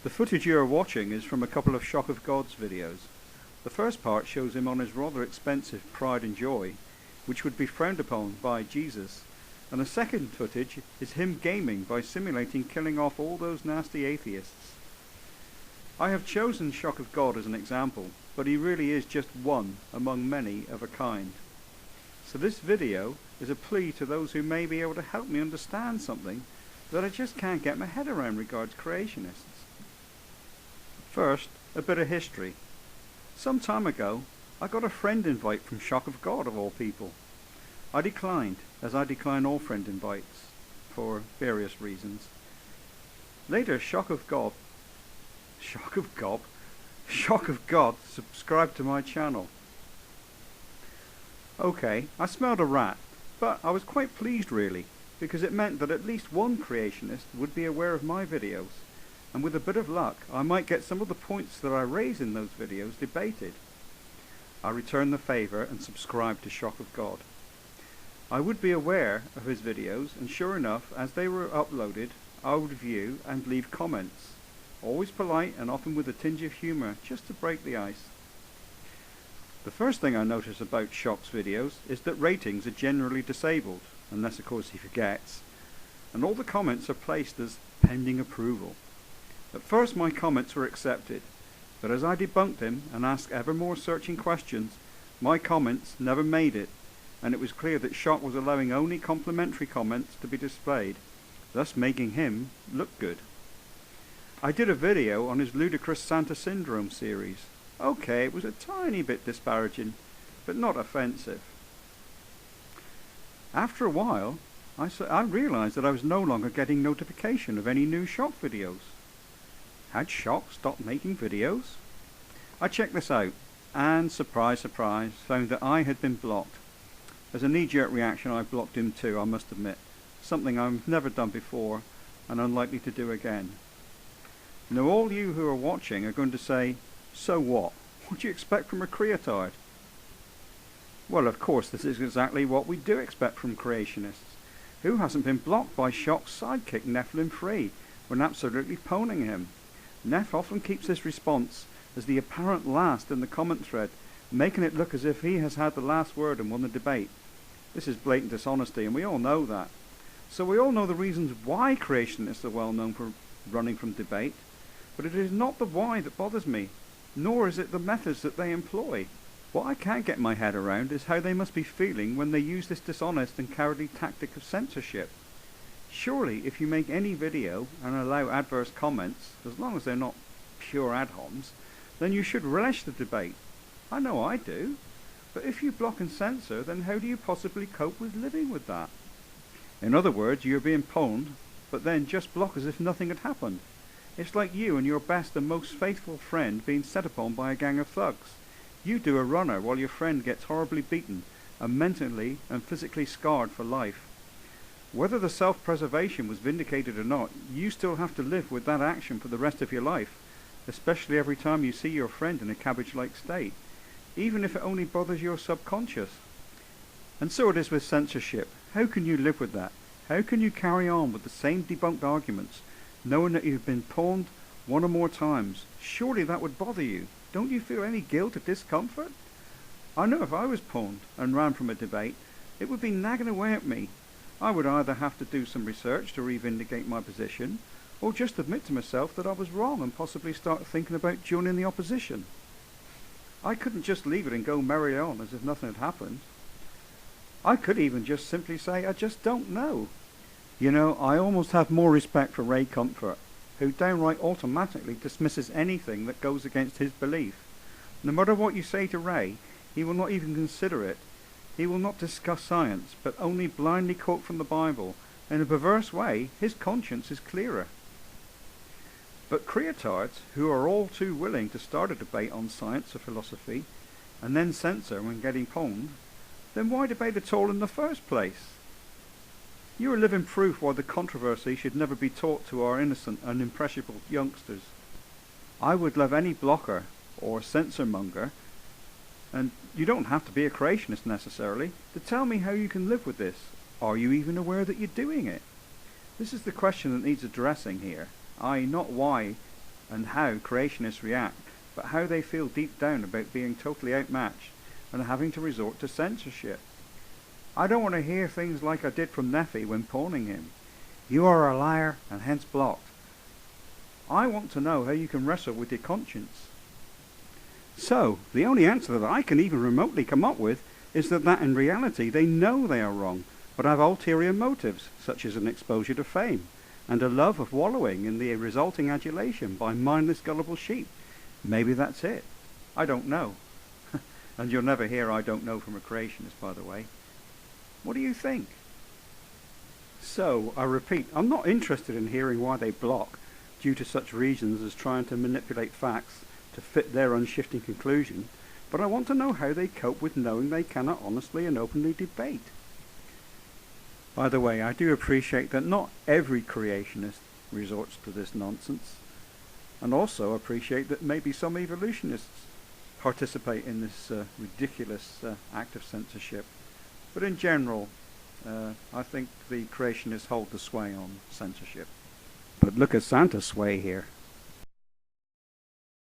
The footage you are watching is from a couple of Shockofgod's videos. The first part shows him on his rather expensive Pride and Joy, which would be frowned upon by Jesus, and the second footage is him gaming by simulating killing off all those nasty atheists. I have chosen Shockofgod as an example, but he really is just one among many of a kind. So this video is a plea to those who may be able to help me understand something that I just can't get my head around regards creationists. First, a bit of history. Some time ago, I got a friend invite from Shockofgod of all people. I declined, as I decline all friend invites, for various reasons. Later, Shockofgod subscribed to my channel. Okay, I smelled a rat, but I was quite pleased really, because it meant that at least one creationist would be aware of my videos, and with a bit of luck I might get some of the points that I raise in those videos debated. I returned the favour and subscribed to Shockofgod. I would be aware of his videos, and sure enough, as they were uploaded, I would view and leave comments, always polite and often with a tinge of humour, just to break the ice. The first thing I notice about Shock's videos is that ratings are generally disabled, unless of course he forgets, and all the comments are placed as pending approval. At first my comments were accepted, but as I debunked him and asked ever more searching questions, my comments never made it, and it was clear that Shock was allowing only complimentary comments to be displayed, thus making him look good. I did a video on his ludicrous Santa Syndrome series. Okay, it was a tiny bit disparaging, but not offensive. After a while, I realised that I was no longer getting notification of any new Shock videos. Had Shock stopped making videos? I checked this out, and surprise, surprise, found that I had been blocked. As a knee-jerk reaction, I blocked him too, I must admit. Something I've never done before, and unlikely to do again. Now all you who are watching are going to say, so what? What do you expect from a creatard? Well, of course, this is exactly what we do expect from creationists. Who hasn't been blocked by Shock's sidekick Nephilim Free when absolutely poning him? Neff often keeps this response as the apparent last in the comment thread, making it look as if he has had the last word and won the debate. This is blatant dishonesty, and we all know that. So we all know the reasons why creationists are well known for running from debate, but it is not the why that bothers me, nor is it the methods that they employ. What I can't get my head around is how they must be feeling when they use this dishonest and cowardly tactic of censorship. Surely, if you make any video and allow adverse comments, as long as they're not pure ad homs, then you should relish the debate. I know I do. But if you block and censor, then how do you possibly cope with living with that? In other words, you're being pwned, but then just block as if nothing had happened. It's like you and your best and most faithful friend being set upon by a gang of thugs. You do a runner while your friend gets horribly beaten and mentally and physically scarred for life. Whether the self-preservation was vindicated or not, you still have to live with that action for the rest of your life, especially every time you see your friend in a cabbage-like state, even if it only bothers your subconscious. And so it is with censorship. How can you live with that? How can you carry on with the same debunked arguments, knowing that you've been pawned one or more times? Surely that would bother you. Don't you feel any guilt or discomfort? I know if I was pawned and ran from a debate, it would be nagging away at me. I would either have to do some research to re-vindicate my position, or just admit to myself that I was wrong and possibly start thinking about joining the opposition. I couldn't just leave it and go merrily on as if nothing had happened. I could even just simply say, I just don't know. You know, I almost have more respect for Ray Comfort, who downright automatically dismisses anything that goes against his belief. No matter what you say to Ray, he will not even consider it. He will not discuss science, but only blindly quote from the Bible. In a perverse way, his conscience is clearer. But creatards, who are all too willing to start a debate on science or philosophy, and then censor when getting pwned, then why debate at all in the first place? You are living proof why the controversy should never be taught to our innocent and impressionable youngsters. I would love any blocker or censor-monger, and you don't have to be a creationist necessarily, to tell me how you can live with this. Are you even aware that you're doing it? This is the question that needs addressing here. Not why and how creationists react, but how they feel deep down about being totally outmatched and having to resort to censorship. I don't want to hear things like I did from Nephi when pawning him. You are a liar and hence blocked. I want to know how you can wrestle with your conscience. So, the only answer that I can even remotely come up with is that in reality they know they are wrong, but have ulterior motives, such as an exposure to fame, and a love of wallowing in the resulting adulation by mindless gullible sheep. Maybe that's it. I don't know. And you'll never hear I don't know from a creationist, by the way. What do you think? So, I repeat, I'm not interested in hearing why they block due to such reasons as trying to manipulate facts to fit their unshifting conclusion, but I want to know how they cope with knowing they cannot honestly and openly debate. By the way, I do appreciate that not every creationist resorts to this nonsense, and also appreciate that maybe some evolutionists participate in this ridiculous act of censorship. But in general, I think the creationists hold the sway on censorship. But look at Santa's sway here.